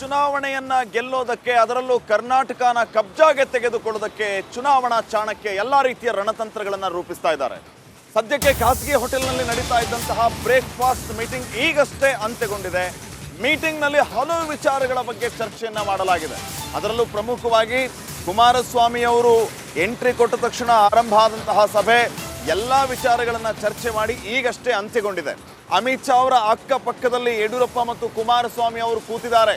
ಚುನಾವಣೆಯನ್ನ ಗೆಲ್ಲೋದಕ್ಕೆ, ಅದರಲ್ಲೂ ಕರ್ನಾಟಕನ ಕಬ್ಜಾಗೆ ತೆಗೆದುಕೊಳ್ಳೋದಕ್ಕೆ ಚುನಾವಣಾ ಚಾಣಕ್ಯ ಎಲ್ಲಾ ರೀತಿಯ ರಣತಂತ್ರಗಳನ್ನ ರೂಪಿಸ್ತಾ ಇದ್ದಾರೆ. ಸದ್ಯಕ್ಕೆ ಖಾಸಗಿ ಹೋಟೆಲ್ನಲ್ಲಿ ನಡೀತಾ ಇದ್ದಂತಹ ಬ್ರೇಕ್ಫಾಸ್ಟ್ ಮೀಟಿಂಗ್ ಈಗಷ್ಟೇ ಅಂತ್ಯಗೊಂಡಿದೆ. ಮೀಟಿಂಗ್ನಲ್ಲಿ ಹಲವು ವಿಚಾರಗಳ ಬಗ್ಗೆ ಚರ್ಚೆಯನ್ನ ಮಾಡಲಾಗಿದೆ. ಅದರಲ್ಲೂ ಪ್ರಮುಖವಾಗಿ ಕುಮಾರಸ್ವಾಮಿ ಅವರು ಎಂಟ್ರಿ ಕೊಟ್ಟ ತಕ್ಷಣ ಆರಂಭ ಆದಂತಹ ಸಭೆ ಎಲ್ಲಾ ವಿಚಾರಗಳನ್ನ ಚರ್ಚೆ ಮಾಡಿ ಈಗಷ್ಟೇ ಅಂತ್ಯಗೊಂಡಿದೆ. ಅಮಿತ್ ಶಾ ಅವರ ಅಕ್ಕಪಕ್ಕದಲ್ಲಿ ಯಡಿಯೂರಪ್ಪ ಮತ್ತು ಕುಮಾರಸ್ವಾಮಿ ಅವರು ಕೂತಿದ್ದಾರೆ.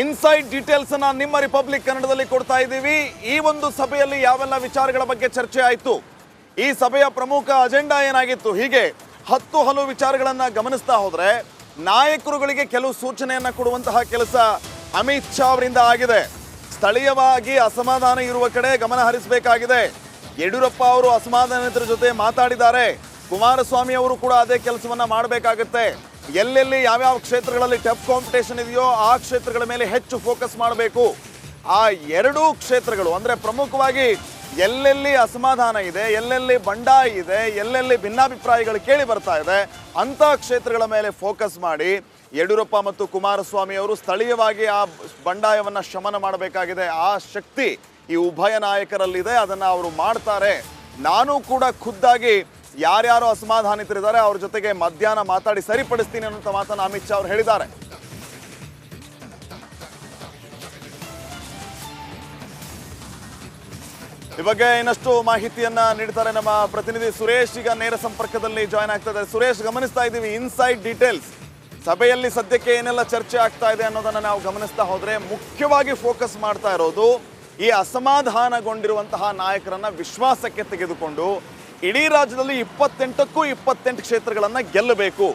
ಇನ್ಸೈಡ್ ಡೀಟೇಲ್ಸ್ ಅನ್ನ ನಿಮ್ಮ ರಿಪಬ್ಲಿಕ್ ಕನ್ನಡದಲ್ಲಿ ಕೊಡ್ತಾ ಇದ್ದೀವಿ. ಈ ಒಂದು ಸಭೆಯಲ್ಲಿ ಯಾವೆಲ್ಲ ವಿಚಾರಗಳ ಬಗ್ಗೆ ಚರ್ಚೆ ಆಯಿತು, ಈ ಸಭೆಯ ಪ್ರಮುಖ ಅಜೆಂಡಾ ಏನಾಗಿತ್ತು, ಹೀಗೆ ಹಲವು ವಿಚಾರಗಳನ್ನ ಗಮನಿಸ್ತಾ ಹೋದ್ರೆ ನಾಯಕರುಗಳಿಗೆ ಕೆಲವು ಸೂಚನೆಯನ್ನ ಕೊಡುವಂತಹ ಕೆಲಸ ಅಮಿತ್ ಶಾ ಅವರಿಂದ ಆಗಿದೆ. ಸ್ಥಳೀಯವಾಗಿ ಅಸಮಾಧಾನ ಇರುವ ಕಡೆ ಗಮನ ಹರಿಸಬೇಕಾಗಿದೆ. ಯಡಿಯೂರಪ್ಪ ಅವರು ಅಸಮಾಧಾನಿತರ ಜೊತೆ ಮಾತಾಡಿದ್ದಾರೆ. ಕುಮಾರಸ್ವಾಮಿ ಅವರು ಕೂಡ ಅದೇ ಕೆಲಸವನ್ನ ಮಾಡಬೇಕಾಗುತ್ತೆ. ಎಲ್ಲೆಲ್ಲಿ ಯಾವ್ಯಾವ ಕ್ಷೇತ್ರಗಳಲ್ಲಿ ಟಫ್ ಕಾಂಪಿಟೇಷನ್ ಇದೆಯೋ ಆ ಕ್ಷೇತ್ರಗಳ ಮೇಲೆ ಹೆಚ್ಚು ಫೋಕಸ್ ಮಾಡಬೇಕು. ಆ ಎರಡೂ ಕ್ಷೇತ್ರಗಳು ಅಂದ್ರೆ ಪ್ರಮುಖವಾಗಿ ಎಲ್ಲೆಲ್ಲಿ ಅಸಮಾಧಾನ ಇದೆ, ಎಲ್ಲೆಲ್ಲಿ ಬಂಡಾಯ ಇದೆ, ಎಲ್ಲೆಲ್ಲಿ ಭಿನ್ನಾಭಿಪ್ರಾಯಗಳು ಕೇಳಿ ಬರ್ತಾ ಇದೆ ಅಂತ ಕ್ಷೇತ್ರಗಳ ಮೇಲೆ ಫೋಕಸ್ ಮಾಡಿ ಯಡಿಯೂರಪ್ಪ ಮತ್ತು ಕುಮಾರಸ್ವಾಮಿ ಅವರು ಸ್ಥಳೀಯವಾಗಿ ಆ ಬಂಡಾಯವನ್ನ ಶಮನ ಮಾಡಬೇಕಾಗಿದೆ. ಆ ಶಕ್ತಿ ಈ ಉಭಯ ನಾಯಕರಲ್ಲಿದೆ, ಅದನ್ನ ಅವರು ಮಾಡ್ತಾರೆ. ನಾನು ಕೂಡ ಖುದ್ದಾಗಿ ಯಾರ್ಯಾರು ಅಸಮಾಧಾನಿತರಿದ್ದಾರೆ ಅವ್ರ ಜೊತೆಗೆ ಮಧ್ಯಾಹ್ನ ಮಾತಾಡಿ ಸರಿಪಡಿಸ್ತೀನಿ ಅನ್ನೋ ಮಾತನ್ನ ಅಮಿತ್ ಶಾ ಅವರು ಹೇಳಿದ್ದಾರೆ. ಈ ಬಗ್ಗೆ ಇನ್ನಷ್ಟು ಮಾಹಿತಿಯನ್ನ ನೀಡ್ತಾರೆ ನಮ್ಮ ಪ್ರತಿನಿಧಿ ಸುರೇಶ್. ಈಗ ನೇರ ಸಂಪರ್ಕದಲ್ಲಿ ಜಾಯ್ನ್ ಆಗ್ತಾ ಇದ್ದಾರೆ. ಸುರೇಶ್, ಗಮನಿಸ್ತಾ ಇದ್ದೀವಿ ಇನ್ಸೈಡ್ ಡೀಟೇಲ್ಸ್. ಸಭೆಯಲ್ಲಿ ಸದ್ಯಕ್ಕೆ ಏನೆಲ್ಲ ಚರ್ಚೆ ಆಗ್ತಾ ಇದೆ ಅನ್ನೋದನ್ನ ನಾವು ಗಮನಿಸ್ತಾ ಹೋದ್ರೆ ಮುಖ್ಯವಾಗಿ ಫೋಕಸ್ ಮಾಡ್ತಾ ಇರೋದು ಈ ಅಸಮಾಧಾನಗೊಂಡಿರುವಂತಹ ನಾಯಕರನ್ನ ವಿಶ್ವಾಸಕ್ಕೆ ತೆಗೆದುಕೊಂಡು ಇಡೀ ರಾಜ್ಯದಲ್ಲಿ 28ಕ್ಕೂ 28 ಕ್ಷೇತ್ರಗಳನ್ನ ಗೆಲ್ಲಬೇಕು.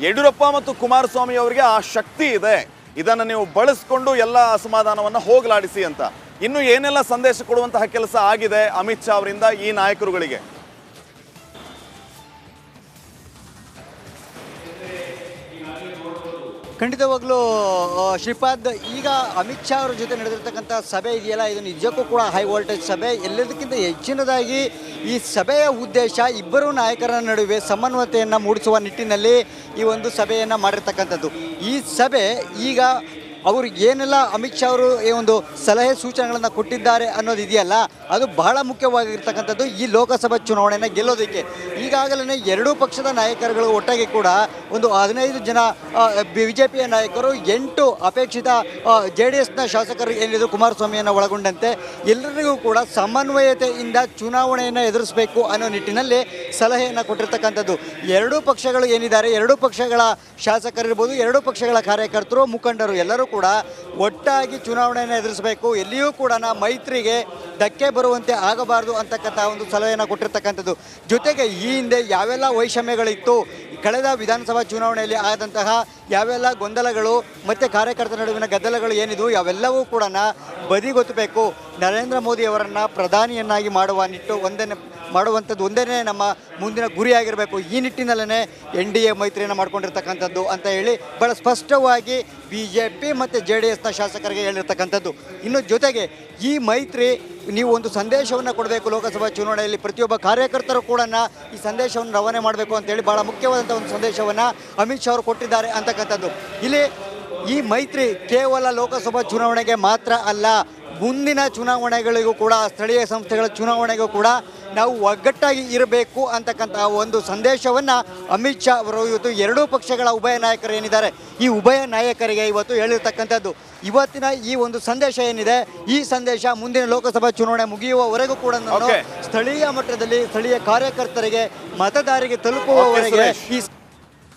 ಯಡಿಯೂರಪ್ಪ ಮತ್ತು ಕುಮಾರಸ್ವಾಮಿ ಅವರಿಗೆ ಆ ಶಕ್ತಿ ಇದೆ, ಇದನ್ನು ನೀವು ಬಳಸ್ಕೊಂಡು ಎಲ್ಲ ಅಸಮಾಧಾನವನ್ನ ಹೋಗಲಾಡಿಸಿ ಅಂತ. ಇನ್ನು ಏನೆಲ್ಲ ಸಂದೇಶ ಕೊಡುವಂತಹ ಕೆಲಸ ಆಗಿದೆ ಅಮಿತ್ ಶಾ ಅವರಿಂದ ಈ ನಾಯಕರುಗಳಿಗೆ? ಖಂಡಿತವಾಗ್ಲೂ ಶ್ರೀಪಾದ್, ಈಗ ಅಮಿತ್ ಶಾ ಅವರ ಜೊತೆ ನಡೆದಿರ್ತಕ್ಕಂಥ ಸಭೆ ಇದೆಯಲ್ಲ, ಇದು ನಿಜಕ್ಕೂ ಕೂಡ ಹೈ ವೋಲ್ಟೇಜ್ ಸಭೆ. ಎಲ್ಲದಕ್ಕಿಂತ ಹೆಚ್ಚಿನದಾಗಿ ಈ ಸಭೆಯ ಉದ್ದೇಶ ಇಬ್ಬರು ನಾಯಕರ ನಡುವೆ ಸಮನ್ವಯತೆಯನ್ನು ಮೂಡಿಸುವ ನಿಟ್ಟಿನಲ್ಲಿ ಈ ಒಂದು ಸಭೆಯನ್ನು ಮಾಡಿರ್ತಕ್ಕಂಥದ್ದು. ಈ ಸಭೆ ಈಗ ಅವರು ಏನೆಲ್ಲ ಅಮಿತ್ ಶಾ ಅವರು ಈ ಒಂದು ಸಲಹೆ ಸೂಚನೆಗಳನ್ನು ಕೊಟ್ಟಿದ್ದಾರೆ ಅನ್ನೋದು ಇದೆಯಲ್ಲ, ಅದು ಬಹಳ ಮುಖ್ಯವಾಗಿರ್ತಕ್ಕಂಥದ್ದು ಈ ಲೋಕಸಭಾ ಚುನಾವಣೆಯನ್ನು ಗೆಲ್ಲೋದಕ್ಕೆ. ಈಗಾಗಲೇ ಎರಡೂ ಪಕ್ಷದ ನಾಯಕರುಗಳು ಒಟ್ಟಾಗಿ ಕೂಡ ಒಂದು 15 ಜನ BJPಯ ನಾಯಕರು, 8 ಅಪೇಕ್ಷಿತ JDSನ ಶಾಸಕರು ಏನಿದ್ರು ಕುಮಾರಸ್ವಾಮಿಯನ್ನು ಒಳಗೊಂಡಂತೆ ಎಲ್ಲರಿಗೂ ಕೂಡ ಸಮನ್ವಯತೆಯಿಂದ ಚುನಾವಣೆಯನ್ನು ಎದುರಿಸಬೇಕು ಅನ್ನೋ ನಿಟ್ಟಿನಲ್ಲಿ ಸಲಹೆಯನ್ನು ಕೊಟ್ಟಿರ್ತಕ್ಕಂಥದ್ದು. ಎರಡೂ ಪಕ್ಷಗಳು ಏನಿದ್ದಾರೆ, ಎರಡೂ ಪಕ್ಷಗಳ ಶಾಸಕರಿರ್ಬೋದು, ಎರಡೂ ಪಕ್ಷಗಳ ಕಾರ್ಯಕರ್ತರು, ಮುಖಂಡರು ಎಲ್ಲರೂ ಕೂಡ ಒಟ್ಟಾಗಿ ಚುನಾವಣೆಯನ್ನು ಎದುರಿಸಬೇಕು. ಎಲ್ಲಿಯೂ ಕೂಡ ಮೈತ್ರಿಗೆ ಧಕ್ಕೆ ಬರುವಂತೆ ಆಗಬಾರದು ಅಂತಕ್ಕಂಥ ಒಂದು ಸಲಹೆಯನ್ನು ಕೊಟ್ಟಿರ್ತಕ್ಕಂಥದ್ದು. ಜೊತೆಗೆ ಈ ಹಿಂದೆ ಯಾವೆಲ್ಲ ವೈಷಮ್ಯಗಳಿತ್ತು, ಕಳೆದ ವಿಧಾನಸಭಾ ಚುನಾವಣೆಯಲ್ಲಿ ಆದಂತಹ ಯಾವೆಲ್ಲ ಗೊಂದಲಗಳು ಮತ್ತು ಕಾರ್ಯಕರ್ತರ ನಡುವಿನ ಗದ್ದಲಗಳು ಏನಿದ್ವು ಅವೆಲ್ಲವೂ ಕೂಡ ಬದಿಗೊತ್ತಬೇಕು. ನರೇಂದ್ರ ಮೋದಿ ಅವರನ್ನು ಪ್ರಧಾನಿಯನ್ನಾಗಿ ಮಾಡುವಂಥದ್ದು ಒಂದೇ ನಮ್ಮ ಮುಂದಿನ ಗುರಿಯಾಗಿರಬೇಕು. ಈ ನಿಟ್ಟಿನಲ್ಲೇ NDA ಮೈತ್ರಿಯನ್ನು ಮಾಡ್ಕೊಂಡಿರ್ತಕ್ಕಂಥದ್ದು ಅಂತ ಹೇಳಿ ಭಾಳ ಸ್ಪಷ್ಟವಾಗಿ BJP ಮತ್ತು JDSನ ಶಾಸಕರಿಗೆ ಹೇಳಿರ್ತಕ್ಕಂಥದ್ದು. ಇನ್ನು ಜೊತೆಗೆ ಈ ಮೈತ್ರಿ ನೀವು ಒಂದು ಸಂದೇಶವನ್ನು ಕೊಡಬೇಕು ಲೋಕಸಭಾ ಚುನಾವಣೆಯಲ್ಲಿ, ಪ್ರತಿಯೊಬ್ಬ ಕಾರ್ಯಕರ್ತರು ಕೂಡ ಈ ಸಂದೇಶವನ್ನು ರವಾನೆ ಮಾಡಬೇಕು ಅಂತೇಳಿ ಭಾಳ ಮುಖ್ಯವಾದಂಥ ಒಂದು ಸಂದೇಶವನ್ನು ಅಮಿತ್ ಶಾ ಅವರು ಕೊಟ್ಟಿದ್ದಾರೆ ಅಂತಕ್ಕಂಥದ್ದು. ಇಲ್ಲಿ ಈ ಮೈತ್ರಿ ಕೇವಲ ಲೋಕಸಭಾ ಚುನಾವಣೆಗೆ ಮಾತ್ರ ಅಲ್ಲ, ಮುಂದಿನ ಚುನಾವಣೆಗಳಿಗೂ ಕೂಡ, ಸ್ಥಳೀಯ ಸಂಸ್ಥೆಗಳ ಚುನಾವಣೆಗೂ ಕೂಡ ನಾವು ಒಗ್ಗಟ್ಟಾಗಿ ಇರಬೇಕು ಅಂತಕ್ಕಂಥ ಒಂದು ಸಂದೇಶವನ್ನು ಅಮಿತ್ ಶಾ ಅವರು ಇವತ್ತು ಎರಡೂ ಪಕ್ಷಗಳ ಉಭಯ ನಾಯಕರು ಏನಿದ್ದಾರೆ ಈ ಉಭಯ ನಾಯಕರಿಗೆ ಇವತ್ತು ಹೇಳಿರ್ತಕ್ಕಂಥದ್ದು. ಇವತ್ತಿನ ಈ ಒಂದು ಸಂದೇಶ ಏನಿದೆ, ಈ ಸಂದೇಶ ಮುಂದಿನ ಲೋಕಸಭಾ ಚುನಾವಣೆ ಮುಗಿಯುವವರೆಗೂ ಕೂಡ ಸ್ಥಳೀಯ ಮಟ್ಟದಲ್ಲಿ ಸ್ಥಳೀಯ ಕಾರ್ಯಕರ್ತರಿಗೆ, ಮತದಾರರಿಗೆ ತಲುಪುವವರೆಗೆ ಈ